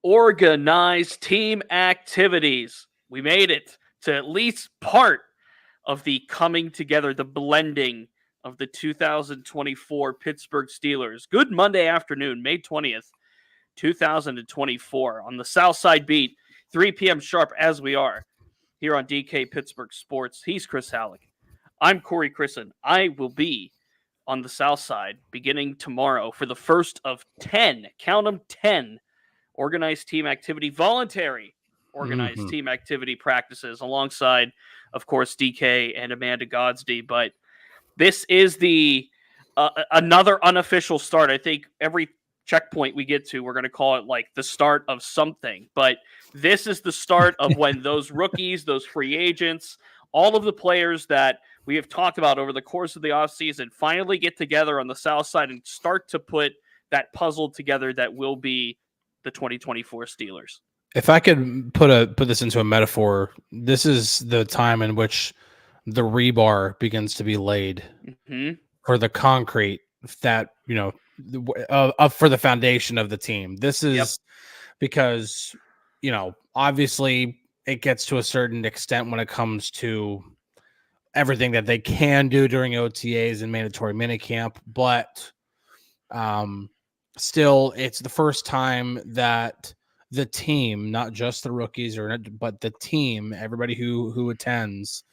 Organized team activities. We made it to at least part of the coming together, the blending of the 2024 Pittsburgh Steelers. Good Monday afternoon, May 20th, 2024, on the Southside Beat, 3 p.m. sharp as we are here on DK Pittsburgh Sports. He's Chris Halicke. I'm Corey Crisan. I will be on the South Side beginning tomorrow for the first of 10, count them 10, organized team activity, voluntary organized team activity practices alongside, of course, DK and Amanda Godsdy. But this is the another unofficial start. I think every checkpoint we get to, we're going to call it like the start of something. But this is the start of when those rookies, those free agents, all of the players that we have talked about over the course of the offseason finally get together on the South Side and start to put that puzzle together that will be the 2024 Steelers. If I could put this into a metaphor, this is the time in which the rebar begins to be laid or the concrete that, for the foundation of the team. This is because, obviously it gets to a certain extent when it comes to everything that they can do during OTAs and mandatory minicamp, but still, it's the first time that the team, not just the rookies, but the team, everybody who attends,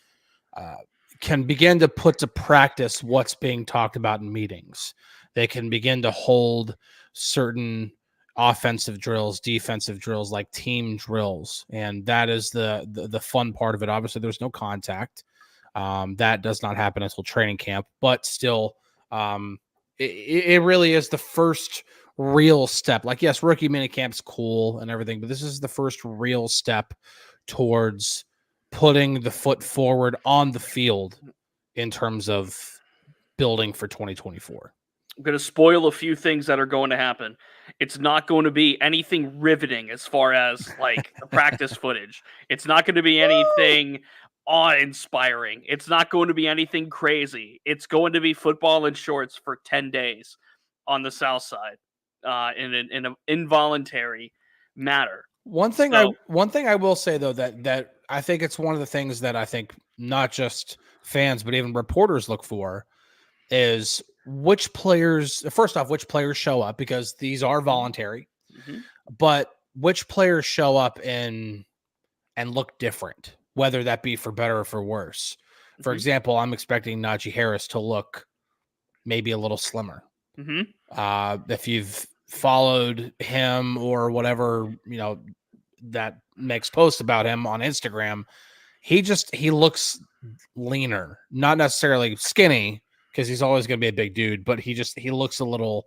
can begin to put to practice what's being talked about in meetings. They can begin to hold certain offensive drills, defensive drills, like team drills, and that is the fun part of it. Obviously, there's no contact. That does not happen until training camp, but still, it really is the first real step. Like, yes, rookie minicamp's cool and everything, but this is the first real step towards putting the foot forward on the field in terms of building for 2024. I'm going to spoil a few things that are going to happen. It's not going to be anything riveting as far as like the practice footage. It's not going to be anything awe-inspiring. It's not going to be anything crazy. It's going to be football in shorts for 10 days on the South Side in an involuntary matter. One thing I will say, though, that I think it's one of the things that I think not just fans, but even reporters look for is which players show up, because these are voluntary, but which players show up and look different, whether that be for better or for worse. For example, I'm expecting Najee Harris to look maybe a little slimmer. If you've followed him or whatever, that makes posts about him on Instagram, he looks leaner, not necessarily skinny, because he's always going to be a big dude, but he looks a little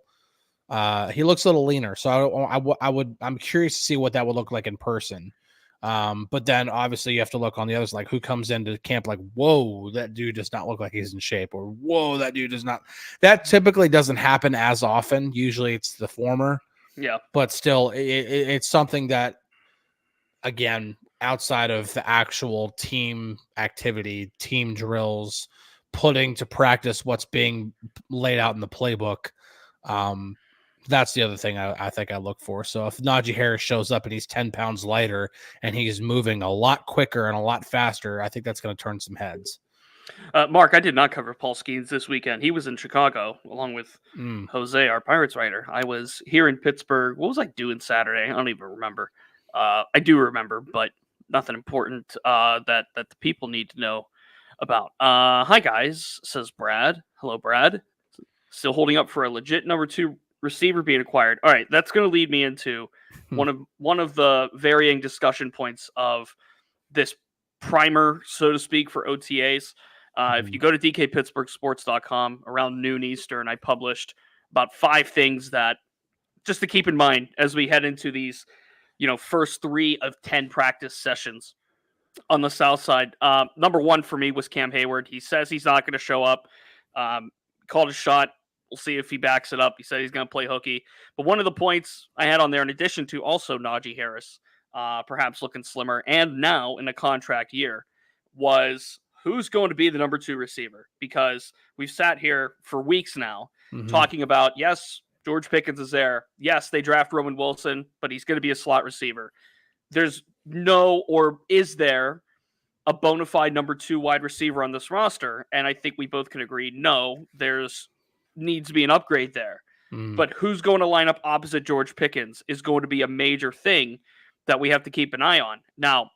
leaner. So I'm curious to see what that would look like in person. But then obviously you have to look on the others, like who comes into camp like, whoa, that dude does not look like he's in shape, or whoa, that dude does not. That typically doesn't happen as often. Usually it's the former. Yeah. But still, it's something that, again, outside of the actual team activity, team drills, putting to practice what's being laid out in the playbook, that's the other thing I think I look for. So if Najee Harris shows up and he's 10 pounds lighter and he's moving a lot quicker and a lot faster, I think that's going to turn some heads. Mark, I did not cover Paul Skeens this weekend. He was in Chicago along with Jose, our Pirates writer. I was here in Pittsburgh. What was I doing Saturday? I don't even remember. I do remember, but nothing important that the people need to know about. Hi, guys, says Brad. Hello, Brad. Still holding up for a legit number 2 receiver being acquired. All right, that's going to lead me into one of the varying discussion points of this primer, so to speak, for OTAs. If you go to DKPittsburghSports.com around noon Eastern, I published about 5 things that just to keep in mind as we head into these, first 3 of 10 practice sessions on the South Side. Number 1 for me was Cam Heyward. He says he's not going to show up. Called a shot. We'll see if he backs it up. He said he's going to play hooky. But one of the points I had on there, in addition to also Najee Harris, perhaps looking slimmer, and now in a contract year, was who's going to be the number 2 receiver? Because we've sat here for weeks now talking about, yes, George Pickens is there. Yes, they draft Roman Wilson, but he's going to be a slot receiver. There's no, or is there a bona fide number 2 wide receiver on this roster? And I think we both can agree, no, there's needs to be an upgrade there. But who's going to line up opposite George Pickens is going to be a major thing that we have to keep an eye on. Now,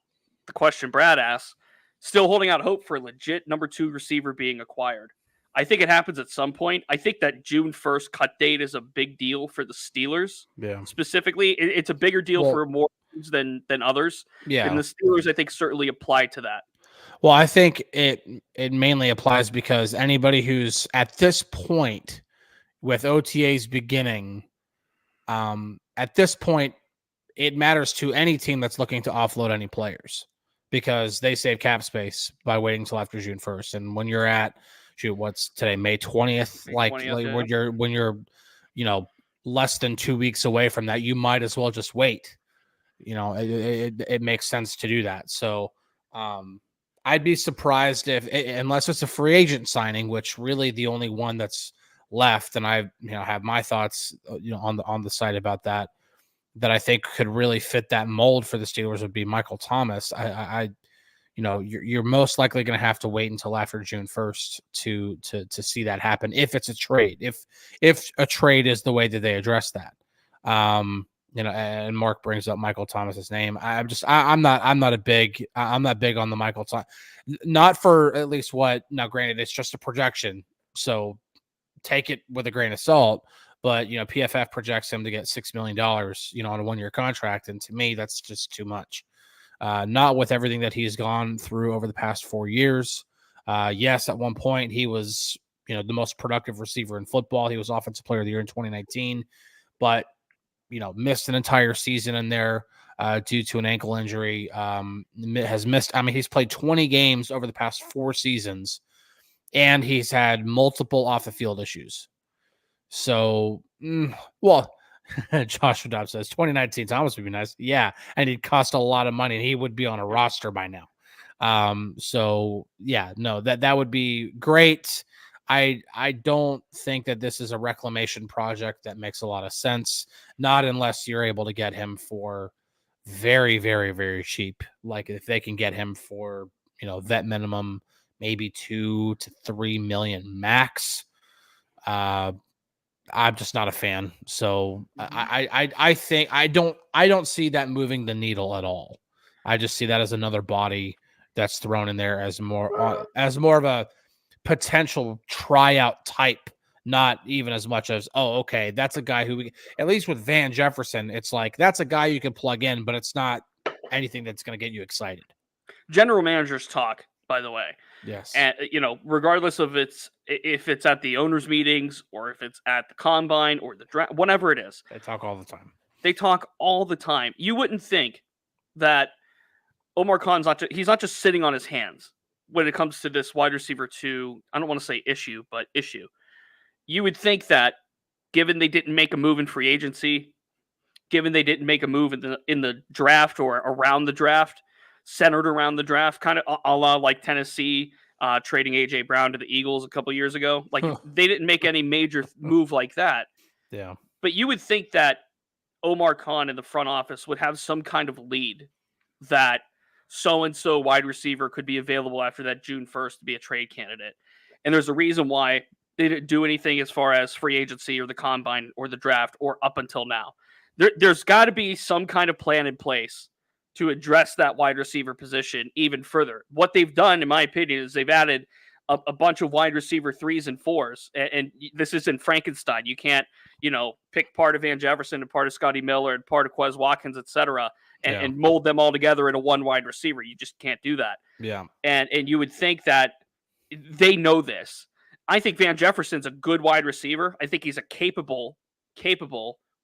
the question Brad asks, still holding out hope for a legit number 2 receiver being acquired. I think it happens at some point. I think that June 1st cut date is a big deal for the Steelers. Yeah. Specifically, it's a bigger deal for more teams than others. Yeah. And the Steelers, I think, certainly apply to that. Well, I think it mainly applies because anybody who's at this point with OTAs beginning, at this point, it matters to any team that's looking to offload any players because they save cap space by waiting until after June 1st. And when you're at, what's today, May 20th? When you're, less than 2 weeks away from that, you might as well just wait. It makes sense to do that. So I'd be surprised if, unless it's a free agent signing, which really the only one that's left, and I have my thoughts on the site about that I think could really fit that mold for the Steelers would be Michael Thomas. You're most likely going to have to wait until after June 1st to see that happen if it's a trade. If a trade is the way that they address that. And Mark brings up Michael Thomas's name. I'm not big on the Michael Thomas, not for at least what now. Granted, it's just a projection, so take it with a grain of salt. But PFF projects him to get $6 million, on a 1-year contract, and to me, that's just too much. Not with everything that he's gone through over the past 4 years. Yes, at one point he was, the most productive receiver in football. He was Offensive Player of the Year in 2019, but missed an entire season in there due to an ankle injury. Has missed. He's played 20 games over the past 4 seasons, and he's had multiple off the field issues. So, Joshua Dobbs says 2019 Thomas would be nice. Yeah, and he'd cost a lot of money, and he would be on a roster by now. So yeah, no, that would be great. I don't think that this is a reclamation project that makes a lot of sense. Not unless you're able to get him for very, very, very cheap. Like if they can get him for vet minimum, maybe 2 to 3 million max. I'm just not a fan. So I think I don't see that moving the needle at all. I just see that as another body that's thrown in there as more of a potential tryout type, not even as much as, okay, that's a guy who at least with Van Jefferson, it's like that's a guy you can plug in, but it's not anything that's going to get you excited. General managers talk, by the way. Yes. And, regardless of if it's at the owners' meetings or if it's at the combine or the draft, whatever it is. They talk all the time. They talk all the time. You wouldn't think that Omar Khan's he's not just sitting on his hands when it comes to this wide receiver 2, I don't want to say issue, but issue. You would think that given they didn't make a move in free agency, given they didn't make a move in the draft or around the draft, centered around the draft, kind of a la like Tennessee trading A.J. Brown to the Eagles a couple years ago. Like they didn't make any major move like that. Yeah. But you would think that Omar Khan in the front office would have some kind of lead that so-and-so wide receiver could be available after that June 1st to be a trade candidate. And there's a reason why they didn't do anything as far as free agency or the combine or the draft or up until now. There's got to be some kind of plan in place to address that wide receiver position even further. What they've done, in my opinion, is they've added a bunch of wide receiver 3s and 4s. And this isn't Frankenstein. You can't, pick part of Van Jefferson and part of Scotty Miller and part of Quez Watkins, et cetera, and mold them all together into one wide receiver. You just can't do that. Yeah. And you would think that they know this. I think Van Jefferson's a good wide receiver. I think he's a capable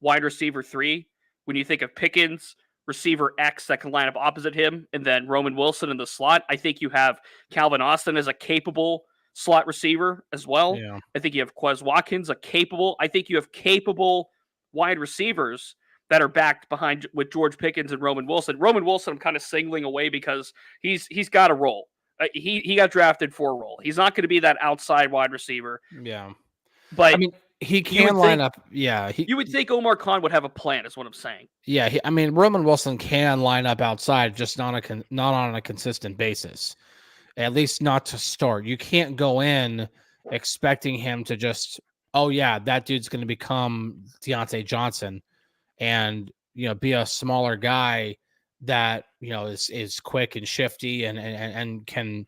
wide receiver 3. When you think of Pickens, receiver X that can line up opposite him, and then Roman Wilson in the slot, I think you have Calvin Austin as a capable slot receiver as well. Yeah. I think you have Quez Watkins, I think you have capable wide receivers that are backed behind with George Pickens and Roman Wilson. Roman Wilson, I'm kind of singling away because he's got a role. He got drafted for a role. He's not going to be that outside wide receiver. Yeah. But he can line up. Yeah, you would think Omar Khan would have a plan, is what I'm saying. Yeah, I mean, Roman Wilson can line up outside, just not on a consistent basis. At least not to start. You can't go in expecting him to just, oh yeah, that dude's going to become Deontay Johnson and be a smaller guy that is quick and shifty and can.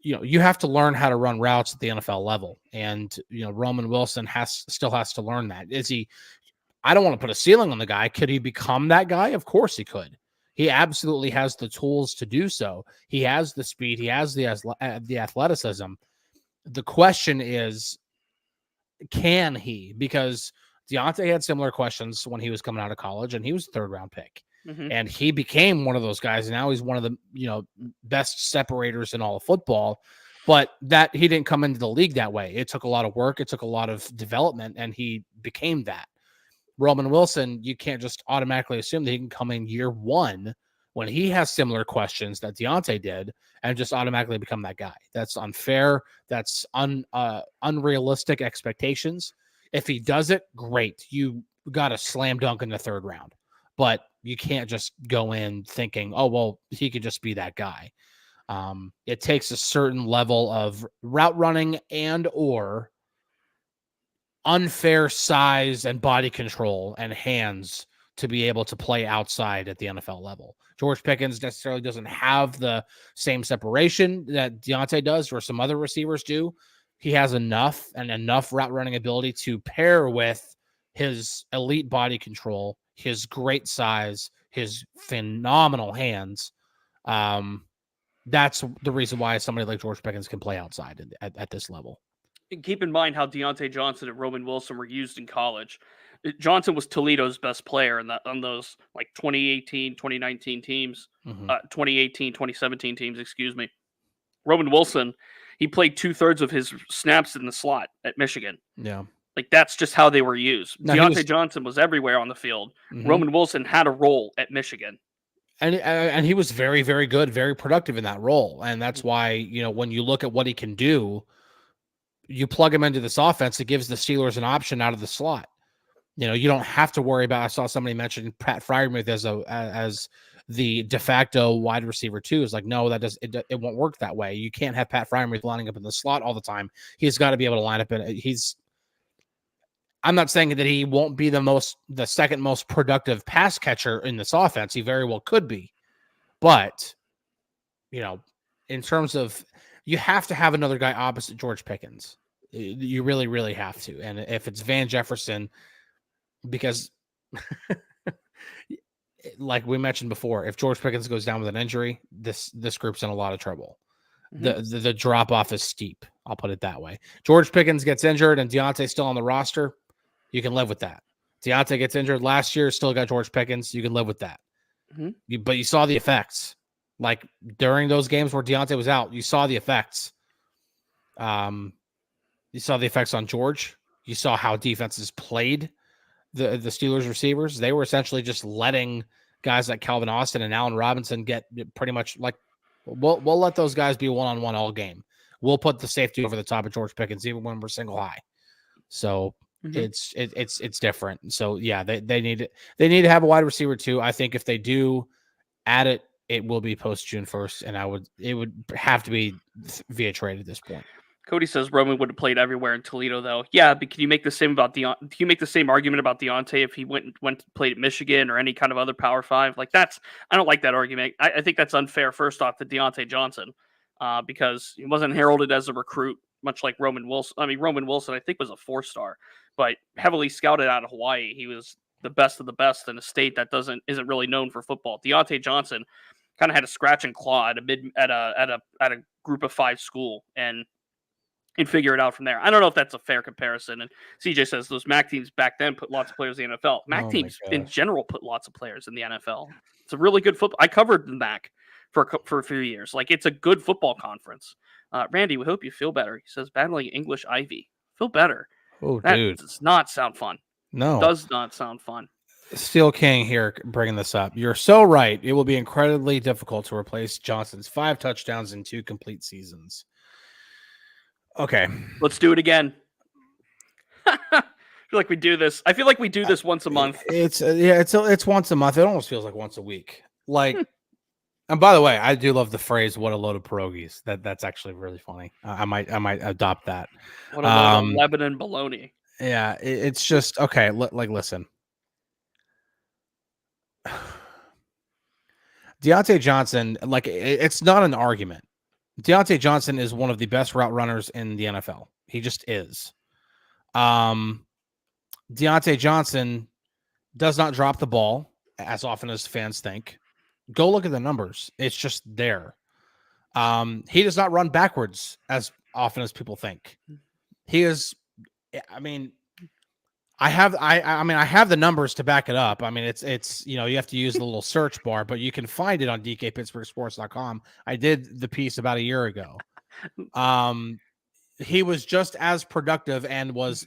You have to learn how to run routes at the NFL level, and Roman Wilson still has to learn that. Is he? I don't want to put a ceiling on the guy. Could he become that guy? Of course he could. He absolutely has the tools to do so. He has the speed. He has the athleticism. The question is, can he? Because Deontay had similar questions when he was coming out of college, and he was a third-round pick. Mm-hmm. And he became one of those guys, and now he's one of the best separators in all of football. But that he didn't come into the league that way. It took a lot of work. It took a lot of development, and he became that. Roman Wilson, you can't just automatically assume that he can come in year one when he has similar questions that Deontay did and just automatically become that guy. That's unfair. That's unrealistic expectations. If he does it, great. You got a slam dunk in the third round. But you can't just go in thinking, oh, well, he could just be that guy. It takes a certain level of route running and or unfair size and body control and hands to be able to play outside at the NFL level. George Pickens necessarily doesn't have the same separation that Deontay does or some other receivers do. He has enough route running ability to pair with his elite body control, his great size, his phenomenal hands. That's the reason why somebody like George Pickens can play outside at this level. And keep in mind how Deontay Johnson and Roman Wilson were used in college. Johnson was Toledo's best player on those like 2018, 2019 teams, 2018, 2017 teams, excuse me. Roman Wilson, he played 2/3 of his snaps in the slot at Michigan. Yeah. Like that's just how they were used. No, Deontay Johnson was everywhere on the field. Mm-hmm. Roman Wilson had a role at Michigan. And he was very, very good, very productive in that role. And that's why, when you look at what he can do, you plug him into this offense, it gives the Steelers an option out of the slot. You don't have to worry about. I saw somebody mention Pat Freiermuth as the de facto wide receiver too. It's like, no, it won't work that way. You can't have Pat Freiermuth lining up in the slot all the time. He's got to be able to line up I'm not saying that he won't be the second most productive pass catcher in this offense. He very well could be, but in terms of, you have to have another guy opposite George Pickens. You really, really have to. And if it's Van Jefferson, because like we mentioned before, if George Pickens goes down with an injury, this group's in a lot of trouble. Mm-hmm. The drop off is steep. I'll put it that way. George Pickens gets injured and Deontay's still on the roster. You can live with that. Deontay gets injured last year, still got George Pickens. You can live with that. Mm-hmm. But you saw the effects. Like during those games where Deontay was out, you saw the effects. You saw the effects on George. You saw how defenses played the Steelers receivers. They were essentially just letting guys like Calvin Austin and Allen Robinson get pretty much like, we'll let those guys be one-on-one all game. We'll put the safety over the top of George Pickens even when we're single high. So it's different. So yeah, they need to have a wide receiver too. I think if they do add it, it will be post June 1st, and it would have to be via trade at this point. Cody says Roman would have played everywhere in Toledo, though. Yeah, but can you make the same can you make the same argument about Deontay if he went and played at Michigan or any kind of other Power 5? Like I don't like that argument. I think that's unfair. First off, to Deontay Johnson, because he wasn't heralded as a recruit, much like Roman Wilson. I mean, Roman Wilson, I think, was a 4-star, but heavily scouted out of Hawaii. He was the best of the best in a state that isn't really known for football. Deontay Johnson kind of had a scratch and claw at a group of 5 school and figure it out from there. I don't know if that's a fair comparison. And CJ says those MAC teams back then put lots of players in the NFL. MAC teams in general put lots of players in the NFL. It's a really good football. I covered the MAC for a few years. Like, it's a good football conference. Randy, we hope you feel better. He says battling English Ivy. Feel better. Oh, that dude. does not sound fun. No. It does not sound fun. Steel King here bringing this up. You're so right. It will be incredibly difficult to replace Johnson's 5 touchdowns in 2 complete seasons. Okay. Let's do it again. feel like we do this. I feel like we do this once a month. It's once a month. It almost feels like once a week. Like, and by the way, I do love the phrase "what a load of pierogies." That's actually really funny. I might adopt that. What a load of Lebanon bologna. Yeah, it's just okay. Listen, Deontay Johnson. Like, it's not an argument. Deontay Johnson is one of the best route runners in the NFL. He just is. Deontay Johnson does not drop the ball as often as fans think. Go look at the numbers. It's just there. He does not run backwards as often as people think. He is. I mean, I have the numbers to back it up. I mean, it's you have to use the little search bar, but you can find it on DKPittsburghSports.com. I did the piece about a year ago. He was just as productive and was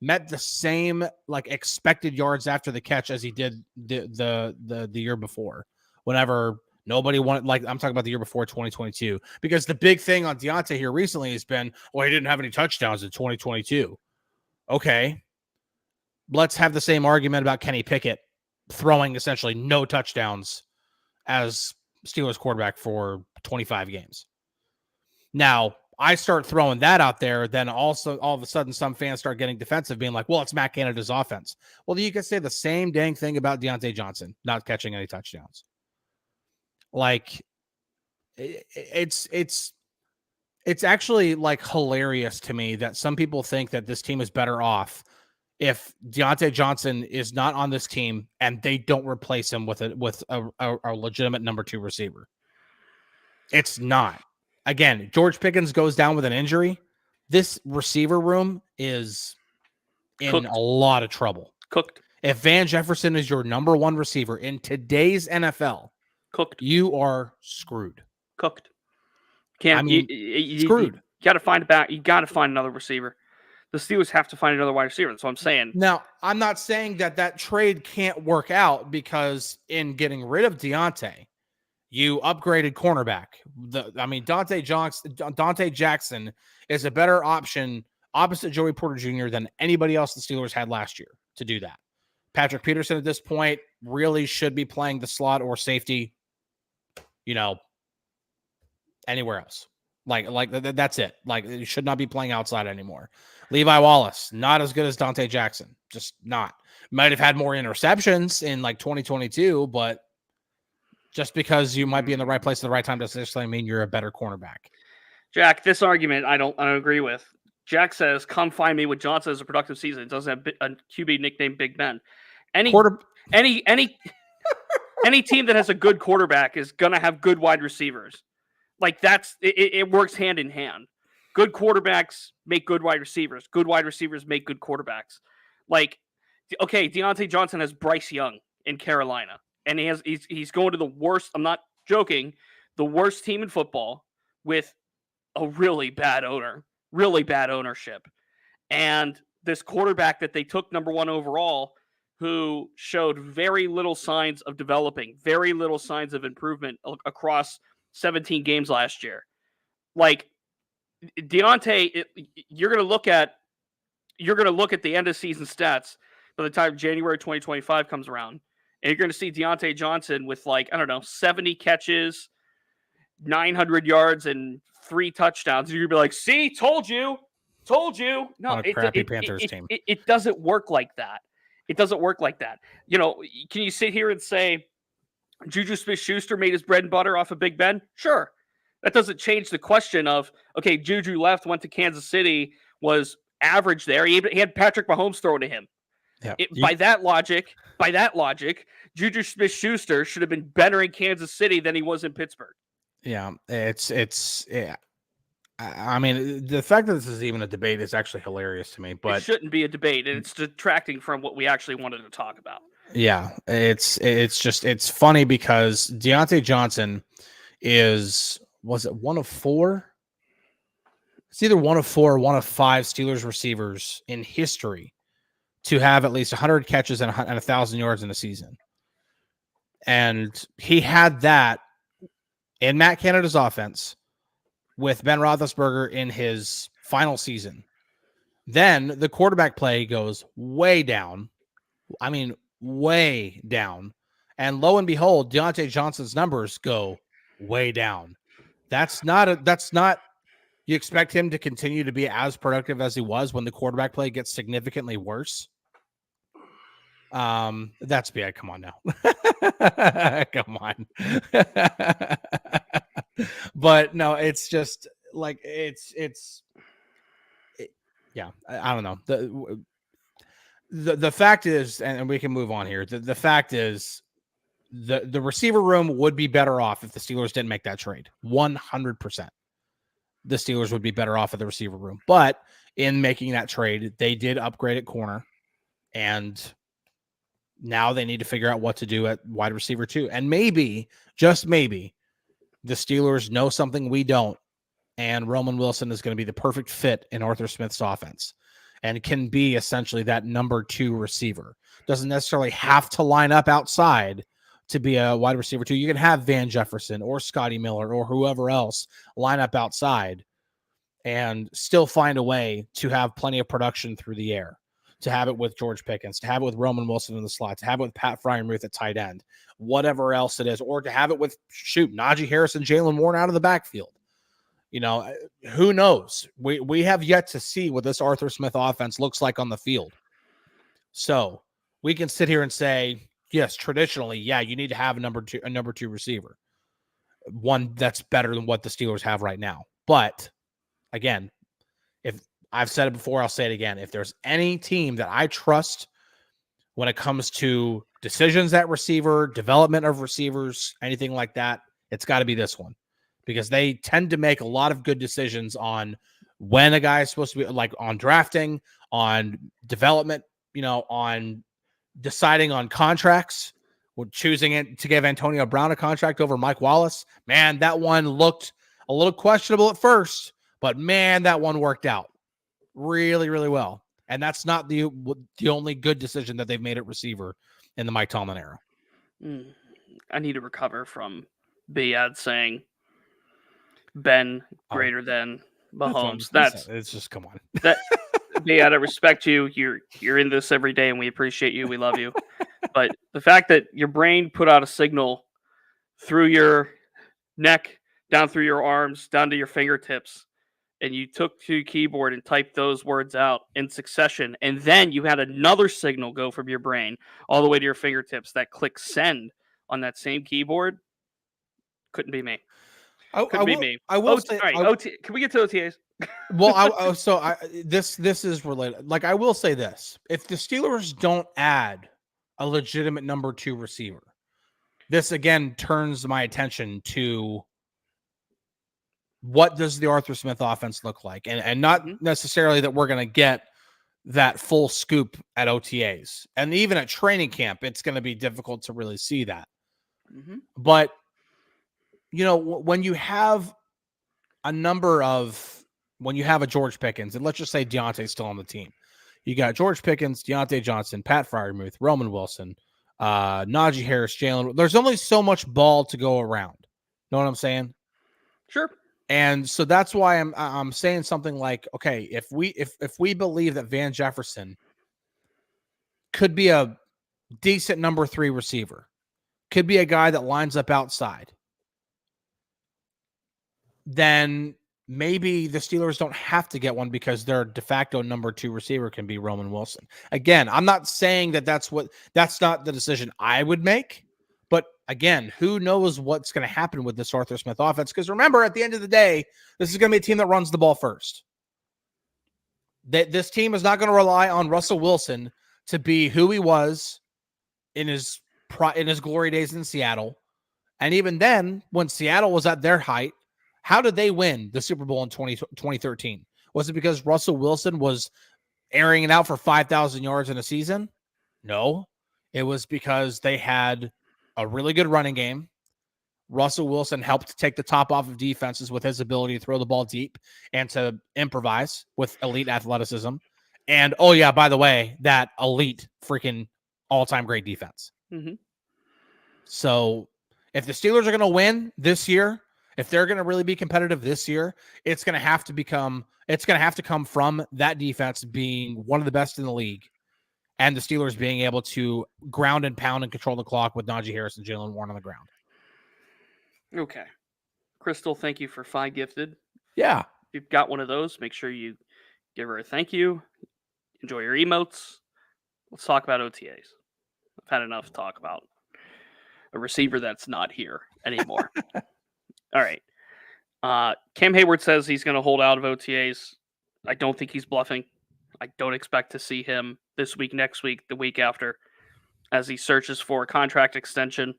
met the same expected yards after the catch as he did the year before. Whenever nobody wanted, I'm talking about the year before 2022, because the big thing on Deontay here recently has been, well, he didn't have any touchdowns in 2022. Okay, let's have the same argument about Kenny Pickett throwing essentially no touchdowns as Steelers quarterback for 25 games. Now, I start throwing that out there, then also all of a sudden some fans start getting defensive, being like, well, it's Matt Canada's offense. Well, you can say the same dang thing about Deontay Johnson not catching any touchdowns. Like, it's actually hilarious to me that some people think that this team is better off if Deontay Johnson is not on this team and they don't replace him with a legitimate number 2 receiver. It's not. Again, George Pickens goes down with an injury. This receiver room is in a lot of trouble. Cooked. If Van Jefferson is your number 1 receiver in today's NFL, you are screwed. Cooked. Screwed. You got to find back. You got to find another receiver. The Steelers have to find another wide receiver. That's what I'm saying. Now, I'm not saying that trade can't work out, because in getting rid of Deontay, you upgraded cornerback. Deontay Jackson is a better option opposite Joey Porter Jr. than anybody else the Steelers had last year to do that. Patrick Peterson at this point really should be playing the slot or safety, anywhere else. That's it. You should not be playing outside anymore. Levi Wallace, not as good as Deontay Jackson. Just not. Might have had more interceptions in 2022, but just because you might be in the right place at the right time doesn't necessarily mean you're a better cornerback. Jack, this argument I don't agree with. Jack says, "Come find me with Johnson as a productive season. It doesn't have a QB nicknamed Big Ben." Any team that has a good quarterback is gonna have good wide receivers. It works hand in hand. Good quarterbacks make good wide receivers. Good wide receivers make good quarterbacks. Deontay Johnson has Bryce Young in Carolina. And he's going to the worst, I'm not joking, the worst team in football with a really bad ownership. And this quarterback that they took number 1 overall, who showed very little signs of developing, very little signs of improvement across 17 games last year. Deontay, you're going to look at the end of season stats by the time January 2025 comes around. And you're going to see Deontay Johnson with 70 catches, 900 yards, and 3 touchdowns. And you're going to be like, see, told you. No, on a crappy Panthers team. It doesn't work like that. It doesn't work like that. Can you sit here and say Juju Smith-Schuster made his bread and butter off of Big Ben? Sure. That doesn't change the question of, okay, Juju left, went to Kansas City, was average there. He had Patrick Mahomes throw to him. Yeah. By that logic, Juju Smith-Schuster should have been better in Kansas City than he was in Pittsburgh. Yeah, yeah. I mean, the fact that this is even a debate is actually hilarious to me. But it shouldn't be a debate, and it's detracting from what we actually wanted to talk about. Yeah, it's funny because Deontay Johnson was it 1 of 4? It's either 1 of 4 or 1 of 5 Steelers receivers in history to have at least 100 catches and 1,000 yards in a season. And he had that in Matt Canada's offense with Ben Roethlisberger in his final season. Then the quarterback play goes way down. I mean, way down. And lo and behold, Deontay Johnson's numbers go way down. That's not, you expect him to continue to be as productive as he was when the quarterback play gets significantly worse. That's bad. Come on now. Come on. But no, it's just like, yeah, I don't know. The fact is, and we can move on here. The fact is, the receiver room would be better off if the Steelers didn't make that trade. 100%. The Steelers would be better off at the receiver room. But in making that trade, they did upgrade at corner, and now they need to figure out what to do at wide receiver too. And maybe, just maybe, the Steelers know something we don't, and Roman Wilson is going to be the perfect fit in Arthur Smith's offense and can be essentially that number 2 receiver. Doesn't necessarily have to line up outside to be a wide receiver too. You can have Van Jefferson or Scotty Miller or whoever else line up outside and still find a way to have plenty of production through the air, to have it with George Pickens, to have it with Roman Wilson in the slot, to have it with Pat Freiermuth at tight end, whatever else it is, or to have it with, Najee Harris and Jalen Warren out of the backfield. You know, who knows? We have yet to see what this Arthur Smith offense looks like on the field. So we can sit here and say, yes, traditionally, yeah, you need to have a number two receiver, one that's better than what the Steelers have right now. But again, if I've said it before, I'll say it again. If there's any team that I trust when it comes to decisions at receiver, development of receivers, anything like that, it's got to be this one, because they tend to make a lot of good decisions on when a guy is supposed to be, like on drafting, on development, on deciding on contracts. We're choosing it to give Antonio Brown a contract over Mike Wallace. Man, that one looked a little questionable at first, but man, that one worked out really, really well. And that's not the only good decision that they've made at receiver in the Mike Tomlin era. I need to recover from Bayad saying Ben greater than Mahomes. It's just, come on. That Bayad, I respect you. You're in this every day, and we appreciate you. We love you. But the fact that your brain put out a signal through your neck, down through your arms, down to your fingertips, and you took to your keyboard and typed those words out in succession, and then you had another signal go from your brain all the way to your fingertips that click send on that same keyboard, couldn't be me. Couldn't be me. I will say, can we get to OTAs? Well, this is related. Like, I will say this: if the Steelers don't add a legitimate number 2 receiver, this again turns my attention to what does the Arthur Smith offense look like, and not necessarily that we're going to get that full scoop at OTAs, and even at training camp, it's going to be difficult to really see that. But when you have a George Pickens, and let's just say Deontay's still on the team, you got George Pickens, Deontay Johnson, Pat Freiermuth, Roman Wilson, Najee Harris, Jalen. There's only so much ball to go around. Know what I'm saying? Sure. And so that's why I'm saying something like, okay, if we believe that Van Jefferson could be a decent number 3 receiver, could be a guy that lines up outside, then maybe the Steelers don't have to get one, because their de facto number 2 receiver can be Roman Wilson. Again, I'm not saying that's not the decision I would make, but again, who knows what's going to happen with this Arthur Smith offense? Because remember, at the end of the day, this is going to be a team that runs the ball first. This team is not going to rely on Russell Wilson to be who he was in his glory days in Seattle. And even then, when Seattle was at their height, how did they win the Super Bowl in 2013? Was it because Russell Wilson was airing it out for 5,000 yards in a season? No. It was because they had a really good running game. Russell Wilson helped take the top off of defenses with his ability to throw the ball deep and to improvise with elite athleticism. And, oh, yeah, by the way, that elite freaking all-time great defense. So if the Steelers are going to win this year, If they're going to really be competitive this year, it's going to have to come from that defense being one of the best in the league and the Steelers being able to ground and pound and control the clock with Najee Harris and Jalen Warren on the ground. Okay. Crystal, thank you for Fi Gifted. Yeah. If you've got one of those, make sure you give her a thank you. Enjoy your emotes. Let's talk about OTAs. I've had enough talk about a receiver that's not here anymore. All right. Cam Heyward says he's going to hold out of OTAs. I don't think he's bluffing. I don't expect to see him this week, next week, the week after, as he searches for a contract extension.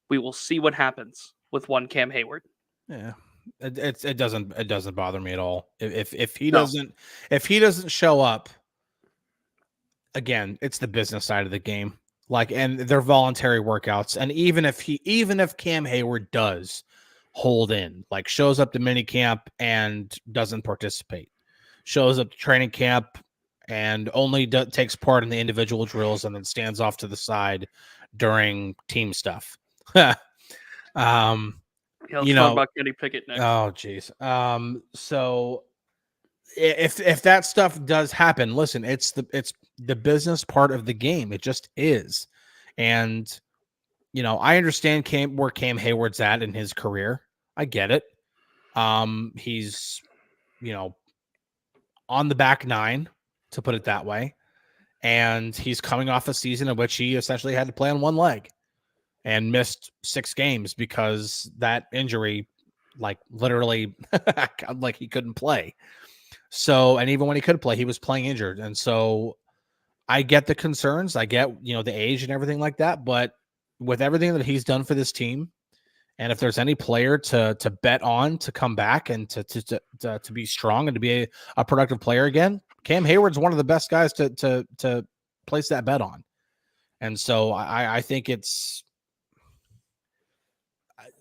We will see what happens with one Cam Heyward. Yeah, it doesn't bother me at all. If he doesn't show up, again, it's the business side of the game. Like, and they're voluntary workouts. And even if Cam Heyward does hold in, like shows up to mini camp and doesn't participate, shows up to training camp and only takes part in the individual drills and then stands off to the side during team stuff. Let's talk about Kenny Pickett next. Oh, geez. So if that stuff does happen, listen, it's the business part of the game. It just is. And, I understand where Cam Heyward's at in his career. I get it. He's, on the back nine, to put it that way. And he's coming off a season in which he essentially had to play on one leg and missed 6 games because that injury, like literally, like he couldn't play. So, and even when he could play, he was playing injured. And so I get the concerns. I get, the age and everything like that. But with everything that he's done for this team, and if there's any player to bet on to come back and to be strong and to be a productive player again, Cam Heyward's one of the best guys to place that bet on. And so I think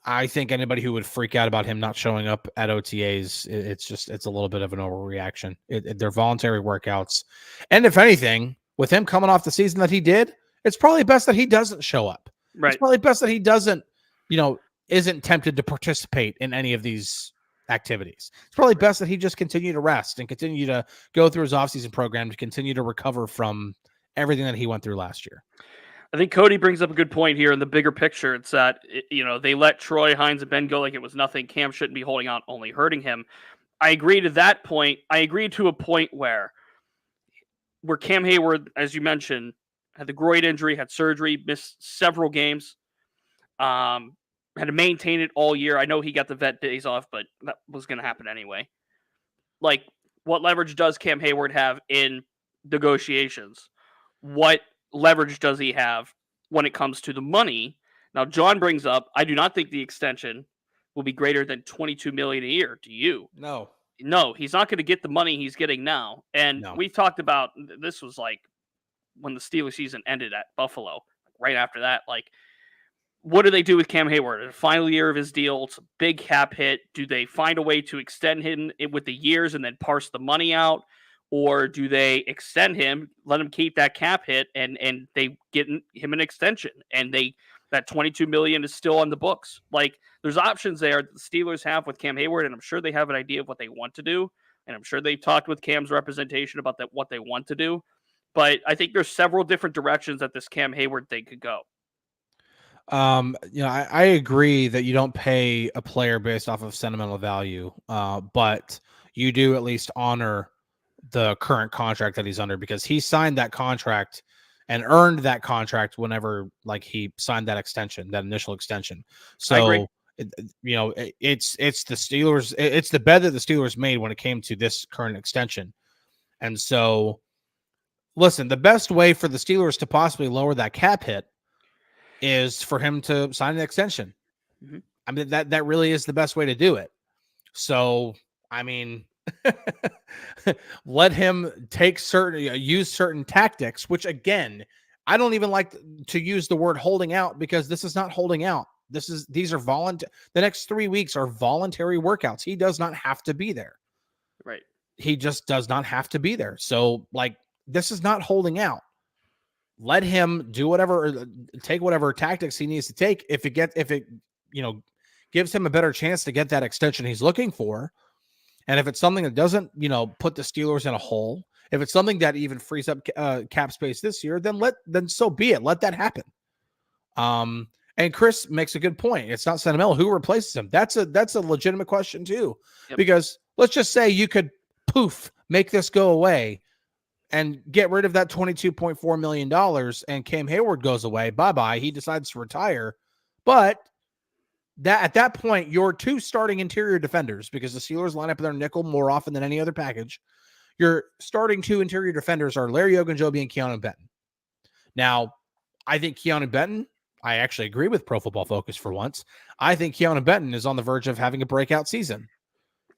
anybody who would freak out about him not showing up at OTAs, it's a little bit of an overreaction. They're voluntary workouts. And if anything, with him coming off the season that he did, it's probably best that he doesn't show up. Right. It's probably best that he doesn't, isn't tempted to participate in any of these activities. It's probably best that he just continue to rest and continue to go through his offseason program to continue to recover from everything that he went through last year. I think Cody brings up a good point here in the bigger picture. It's that, they let Troy, Hines, and Ben go like it was nothing. Cam shouldn't be holding out, only hurting him. I agree to that point. I agree to a point where Cam Heyward, as you mentioned, had the groin injury, had surgery, missed several games, had to maintain it all year. I know he got the vet days off, but that was going to happen anyway. Like, what leverage does Cam Heyward have in negotiations? What leverage does he have when it comes to the money? Now, John brings up, I do not think the extension will be greater than $22 million a year. Do you? No, he's not going to get the money he's getting now. And we talked about, this was like when the Steelers season ended at Buffalo, right after that, like, what do they do with Cam Heyward? The final year of his deal, it's a big cap hit. Do they find a way to extend him with the years and then parse the money out? Or do they extend him, let him keep that cap hit, and they get him an extension, and that $22 million is still on the books? Like, there's options there that the Steelers have with Cam Heyward, and I'm sure they have an idea of what they want to do, and I'm sure they've talked with Cam's representation about what they want to do. But I think there's several different directions that this Cam Heyward thing could go. I agree that you don't pay a player based off of sentimental value, but you do at least honor the current contract that he's under, because he signed that contract and earned that contract whenever he signed that extension, that initial extension. So, it's the Steelers, it's the bet that the Steelers made when it came to this current extension. And so, listen, the best way for the Steelers to possibly lower that cap hit is for him to sign an extension. Mm-hmm. I mean, that really is the best way to do it. So, I mean, let him use certain tactics, which again, I don't even like to use the word holding out, because this is not holding out. These are voluntary. The next 3 weeks are voluntary workouts. He does not have to be there. Right. He just does not have to be there. So this is not holding out. Let him do whatever, take whatever tactics he needs to take. If it gets gives him a better chance to get that extension he's looking for. And if it's something that doesn't, put the Steelers in a hole, if it's something that even frees up cap space this year, then so be it. Let that happen. And Chris makes a good point. It's not sentimental. Who replaces him? That's a legitimate question too, because let's just say you could make this go away and get rid of that $22.4 million and Cam Heyward goes away. Bye-bye. He decides to retire. But at that point, your two starting interior defenders, because the Steelers line up their nickel more often than any other package, your starting two interior defenders are Larry Ogunjobi and Keanu Benton. Now, I think Keanu Benton, I actually agree with Pro Football Focus for once. I think Keanu Benton is on the verge of having a breakout season.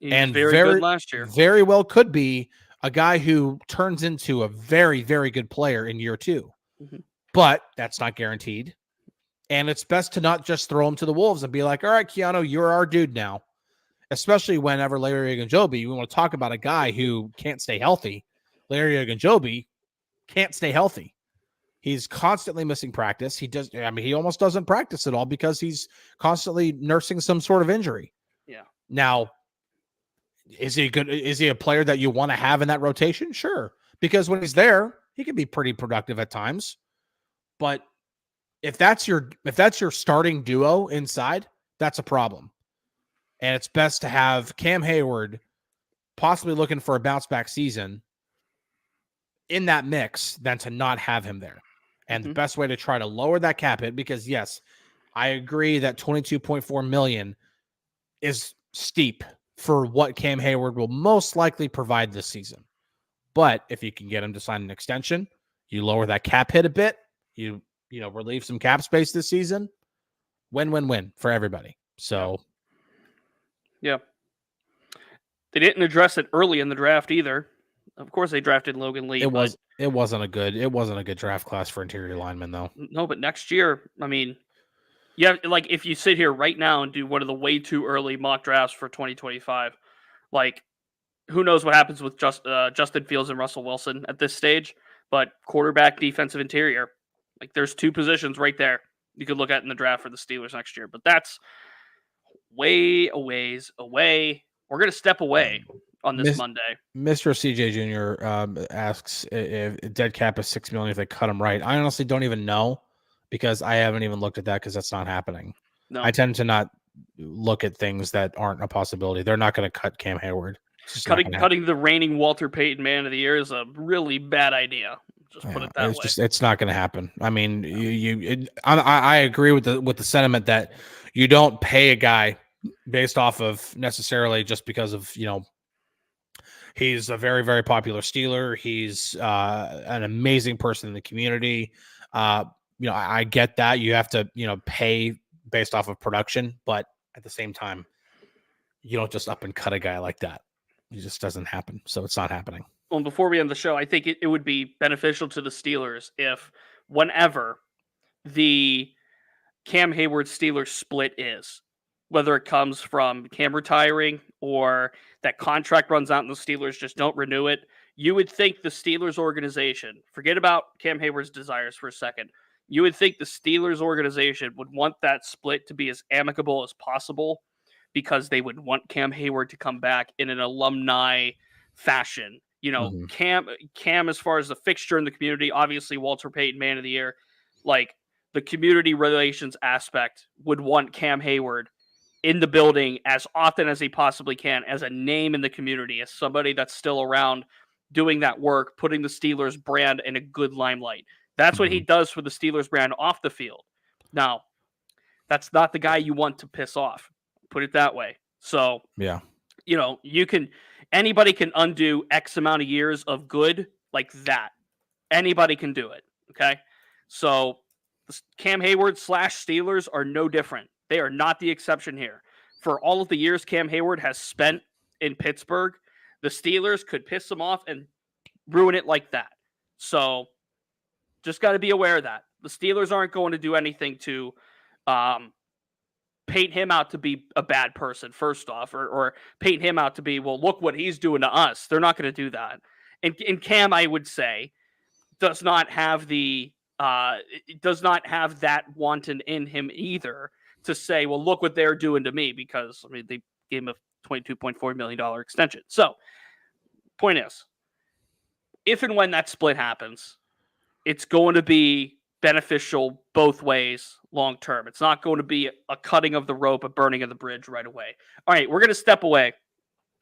And very good last year. Very well could be a guy who turns into a very, very good player in year two. Mm-hmm. But that's not guaranteed. And it's best to not just throw him to the wolves and be like, all right, Keanu, you're our dude now. Especially whenever Larry Ogunjobi, we want to talk about a guy who can't stay healthy. Larry Ogunjobi can't stay healthy. He's constantly missing practice. He almost doesn't practice at all because he's constantly nursing some sort of injury. Yeah. Now, is he good? Is he a player that you want to have in that rotation? Sure. Because when he's there, he can be pretty productive at times. But if that's your starting duo inside, that's a problem. And it's best to have Cam Heyward possibly looking for a bounce back season in that mix than to not have him there. And the best way to try to lower that cap hit, because yes, I agree that $22.4 million is steep for what Cam Heyward will most likely provide this season. But if you can get him to sign an extension, you lower that cap hit a bit, you relieve some cap space this season, win for everybody. So yeah. They didn't address it early in the draft either. Of course they drafted Logan Lee. It wasn't a good draft class for interior linemen though. No, but next year, if you sit here right now and do one of the way too early mock drafts for 2025, who knows what happens with Justin Fields and Russell Wilson at this stage, but quarterback, defensive interior, there's two positions right there you could look at in the draft for the Steelers next year, but that's way a ways away. We're going to step away on this Monday. Mr. CJ Jr. Asks if dead cap is $6 million if they cut him right. I honestly don't even know because I haven't even looked at that because that's not happening. No. I tend to not look at things that aren't a possibility. They're not going to cut Cam Heyward. Cutting the reigning Walter Payton Man of the Year is a really bad idea. Just put it that way. It's not going to happen. I mean, I agree with the sentiment that you don't pay a guy based off of necessarily just because of, he's a very, very popular Steeler. He's an amazing person in the community. I get that. You have to, pay based off of production, but at the same time, you don't just up and cut a guy like that. It just doesn't happen. So it's not happening. Well, before we end the show, I think it would be beneficial to the Steelers if whenever the Cam Heyward Steelers split is, whether it comes from Cam retiring or that contract runs out and the Steelers just don't renew it, you would think the Steelers organization, forget about Cam Heyward's desires for a second, you would think the Steelers organization would want that split to be as amicable as possible because they would want Cam Heyward to come back in an alumni fashion. Cam, as far as the fixture in the community, obviously Walter Payton Man of the Year, the community relations aspect would want Cam Heyward in the building as often as he possibly can, as a name in the community, as somebody that's still around doing that work, putting the Steelers brand in a good limelight. That's what he does for the Steelers brand off the field. Now, that's not the guy you want to piss off. Put it that way. So, yeah, anybody can undo X amount of years of good like that. Anybody can do it. Okay. So Cam Heyward / Steelers are no different. They are not the exception here. For all of the years Cam Heyward has spent in Pittsburgh, the Steelers could piss him off and ruin it like that. So just got to be aware of that. The Steelers aren't going to do anything to paint him out to be a bad person, first off, or paint him out to be, well, look what he's doing to us. They're not going to do that. And Cam, I would say, does not have that wanton in him either to say, well, look what they're doing to me, because I mean they gave him a $22.4 million extension. So, point is, if and when that split happens, it's going to be beneficial both ways long term. It's not going to be a cutting of the rope, a burning of the bridge right away. All right, we're going to step away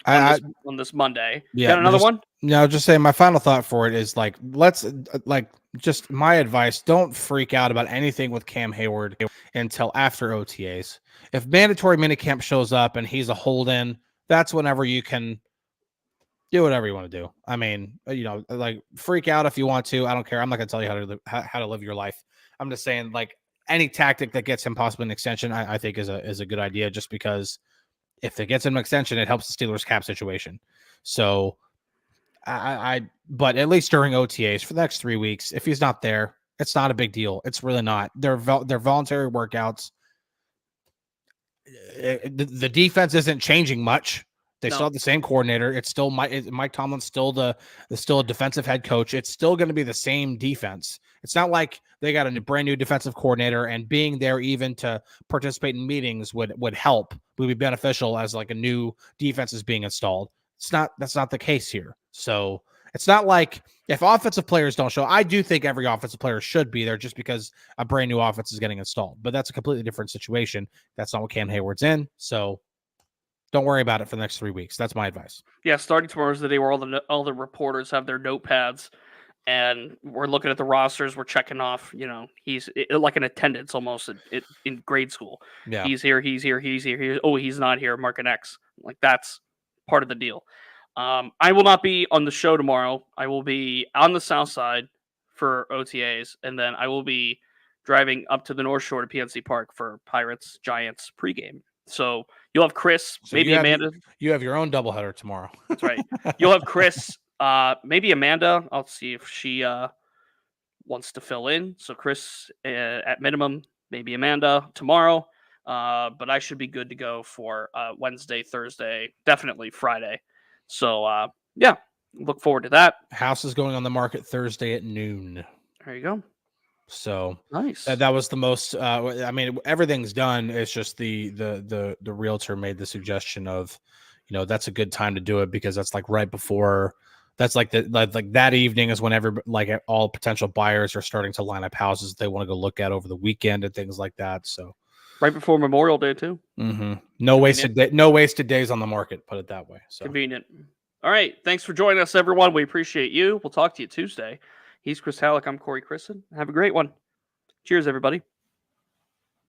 on this Monday. Yeah, got another one? No, just saying my final thought for it is like, let's just my advice, don't freak out about anything with Cam Heyward until after OTAs. If mandatory minicamp shows up and he's a hold-in, that's whenever you can do whatever you want to do. I mean, like, freak out if you want to. I don't care. I'm not going to tell you how to live your life. I'm just saying, like, any tactic that gets him possibly an extension, I think is a good idea, just because if it gets him an extension, it helps the Steelers cap situation. So but at least during OTAs for the next 3 weeks, if he's not there, it's not a big deal. It's really not. They're voluntary workouts. The defense isn't changing much. They still have the same coordinator. It's still Mike Tomlin's still a defensive head coach. It's still going to be the same defense. It's not like they got a brand new defensive coordinator, and being there even to participate in meetings would help, would be beneficial as like a new defense is being installed. That's not the case here. So it's not like if offensive players don't show, I do think every offensive player should be there just because a brand new offense is getting installed, but that's a completely different situation. That's not what Cam Heyward's in. So don't worry about it for the next 3 weeks. That's my advice. Yeah, starting tomorrow is the day where all the reporters have their notepads, and we're looking at the rosters. We're checking off. He's like an attendance almost in grade school. Yeah, he's here. He's here. He's here. Oh, he's not here. Mark an X. Like, that's part of the deal. I will not be on the show tomorrow. I will be on the South Side for OTAs, and then I will be driving up to the North Shore to PNC Park for Pirates Giants pregame. So you'll have Chris, maybe Amanda. You have your own doubleheader tomorrow. That's right. You'll have Chris, maybe Amanda. I'll see if she wants to fill in. So Chris at minimum, maybe Amanda tomorrow. But I should be good to go for Wednesday, Thursday, definitely Friday. So yeah, look forward to that. House is going on the market Thursday at noon. There you go. So nice. That was the most. I mean, everything's done. It's just the realtor made the suggestion of, that's a good time to do it because that's like right before. That's like that evening is whenever all potential buyers are starting to line up houses they want to go look at over the weekend and things like that. So right before Memorial Day too. Mm-hmm. No wasted days on the market. Put it that way. So convenient. All right. Thanks for joining us, everyone. We appreciate you. We'll talk to you Tuesday. He's Chris Halicke. I'm Corey Crisan. Have a great one. Cheers, everybody.